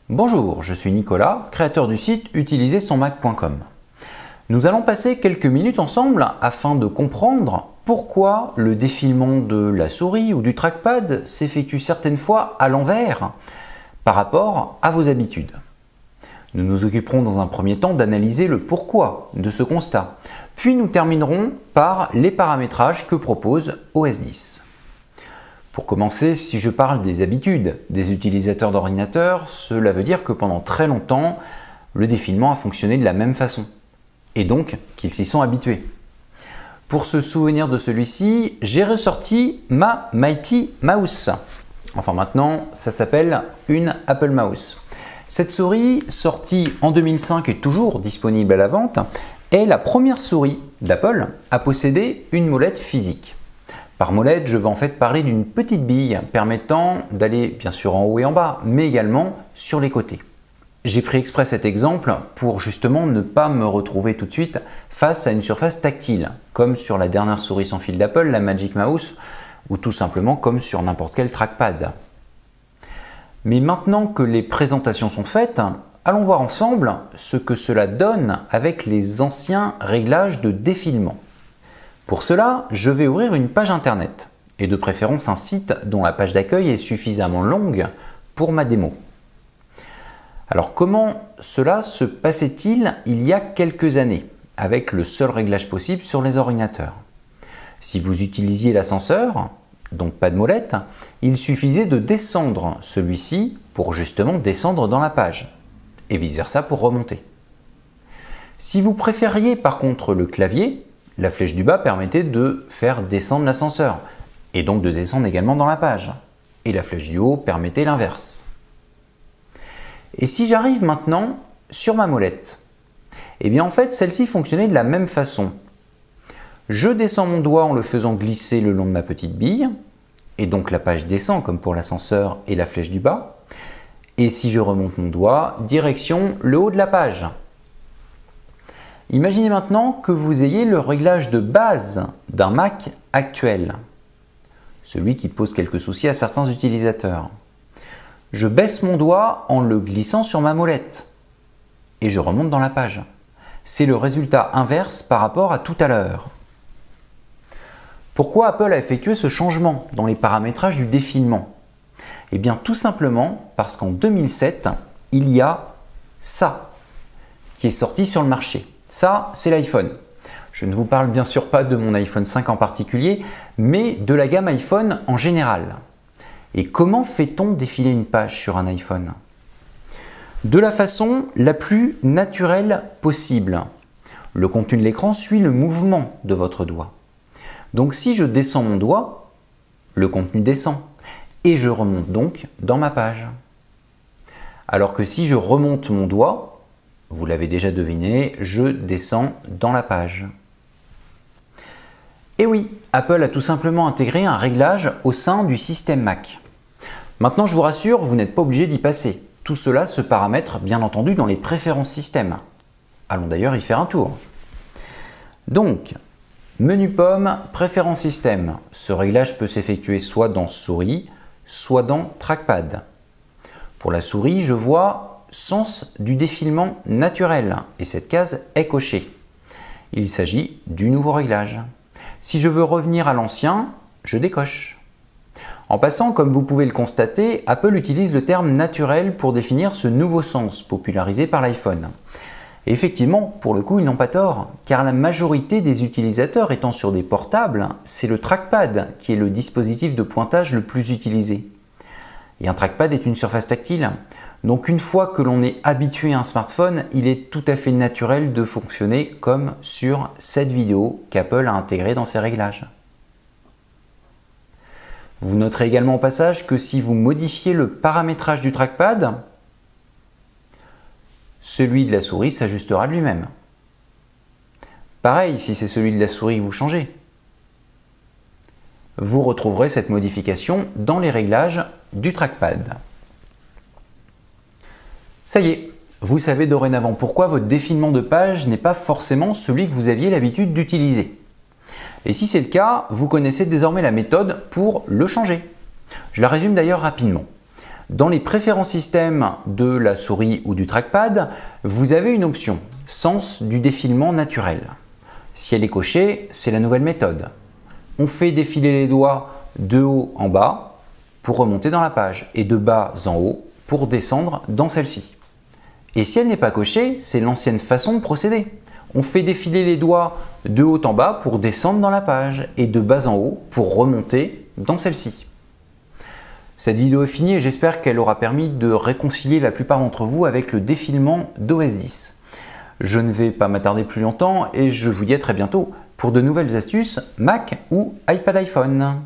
Bonjour, je suis Nicolas, créateur du site utilisersonmac.com. Nous allons passer quelques minutes ensemble afin de comprendre pourquoi le défilement de la souris ou du trackpad s'effectue certaines fois à l'envers par rapport à vos habitudes. Nous nous occuperons dans un premier temps d'analyser le pourquoi de ce constat, puis nous terminerons par les paramétrages que propose OS X. Pour commencer, si je parle des habitudes des utilisateurs d'ordinateurs, cela veut dire que pendant très longtemps, le défilement a fonctionné de la même façon, et donc qu'ils s'y sont habitués. Pour se souvenir de celui-ci, j'ai ressorti ma Mighty Mouse. Enfin maintenant, ça s'appelle une Apple Mouse. Cette souris, sortie en 2005 et toujours disponible à la vente, est la première souris d'Apple à posséder une molette physique. Par molette, je vais en fait parler d'une petite bille permettant d'aller bien sûr en haut et en bas, mais également sur les côtés. J'ai pris exprès cet exemple pour justement ne pas me retrouver tout de suite face à une surface tactile, comme sur la dernière souris sans fil d'Apple, la Magic Mouse, ou tout simplement comme sur n'importe quel trackpad. Mais maintenant que les présentations sont faites, allons voir ensemble ce que cela donne avec les anciens réglages de défilement. Pour cela, je vais ouvrir une page internet, et de préférence un site dont la page d'accueil est suffisamment longue pour ma démo. Alors comment cela se passait-il il y a quelques années, avec le seul réglage possible sur les ordinateurs? Si vous utilisiez l'ascenseur, donc pas de molette, il suffisait de descendre celui-ci pour justement descendre dans la page, et vice-versa pour remonter. Si vous préfériez par contre le clavier, la flèche du bas permettait de faire descendre l'ascenseur, et donc de descendre également dans la page. Et la flèche du haut permettait l'inverse. Et si j'arrive maintenant sur ma molette, eh bien en fait celle-ci fonctionnait de la même façon. Je descends mon doigt en le faisant glisser le long de ma petite bille, et donc la page descend comme pour l'ascenseur et la flèche du bas. Et si je remonte mon doigt, direction le haut de la page. Imaginez maintenant que vous ayez le réglage de base d'un Mac actuel, celui qui pose quelques soucis à certains utilisateurs. Je baisse mon doigt en le glissant sur ma molette et je remonte dans la page. C'est le résultat inverse par rapport à tout à l'heure. Pourquoi Apple a effectué ce changement dans les paramétrages du défilement? Eh bien tout simplement parce qu'en 2007, il y a ça qui est sorti sur le marché. Ça, c'est l'iPhone. Je ne vous parle bien sûr pas de mon iPhone 5 en particulier, mais de la gamme iPhone en général. Et comment fait-on défiler une page sur un iPhone? De la façon la plus naturelle possible. Le contenu de l'écran suit le mouvement de votre doigt. Donc si je descends mon doigt, le contenu descend et je remonte donc dans ma page. Alors que si je remonte mon doigt, vous l'avez déjà deviné, je descends dans la page. Et oui, Apple a tout simplement intégré un réglage au sein du système Mac. Maintenant, je vous rassure, vous n'êtes pas obligé d'y passer. Tout cela se paramètre bien entendu dans les préférences système. Allons d'ailleurs y faire un tour. Donc, menu pomme, préférences système. Ce réglage peut s'effectuer soit dans souris, soit dans trackpad. Pour la souris, je vois sens du défilement naturel et cette case est cochée. Il s'agit du nouveau réglage. Si je veux revenir à l'ancien, je décoche. En passant, comme vous pouvez le constater, Apple utilise le terme naturel pour définir ce nouveau sens popularisé par l'iPhone. Et effectivement, pour le coup, ils n'ont pas tort, car la majorité des utilisateurs étant sur des portables, c'est le trackpad qui est le dispositif de pointage le plus utilisé. Et un trackpad est une surface tactile. Donc une fois que l'on est habitué à un smartphone, il est tout à fait naturel de fonctionner comme sur cette vidéo qu'Apple a intégrée dans ses réglages. Vous noterez également au passage que si vous modifiez le paramétrage du trackpad, celui de la souris s'ajustera de lui-même. Pareil si c'est celui de la souris que vous changez. Vous retrouverez cette modification dans les réglages du trackpad. Ça y est, vous savez dorénavant pourquoi votre défilement de page n'est pas forcément celui que vous aviez l'habitude d'utiliser. Et si c'est le cas, vous connaissez désormais la méthode pour le changer. Je la résume d'ailleurs rapidement. Dans les préférences système de la souris ou du trackpad, vous avez une option « Sens du défilement naturel ». Si elle est cochée, c'est la nouvelle méthode. On fait défiler les doigts de haut en bas pour remonter dans la page et de bas en haut pour descendre dans celle-ci. Et si elle n'est pas cochée, c'est l'ancienne façon de procéder. On fait défiler les doigts de haut en bas pour descendre dans la page et de bas en haut pour remonter dans celle-ci. Cette vidéo est finie et j'espère qu'elle aura permis de réconcilier la plupart d'entre vous avec le défilement d'OS X. Je ne vais pas m'attarder plus longtemps et je vous dis à très bientôt pour de nouvelles astuces Mac ou iPad iPhone.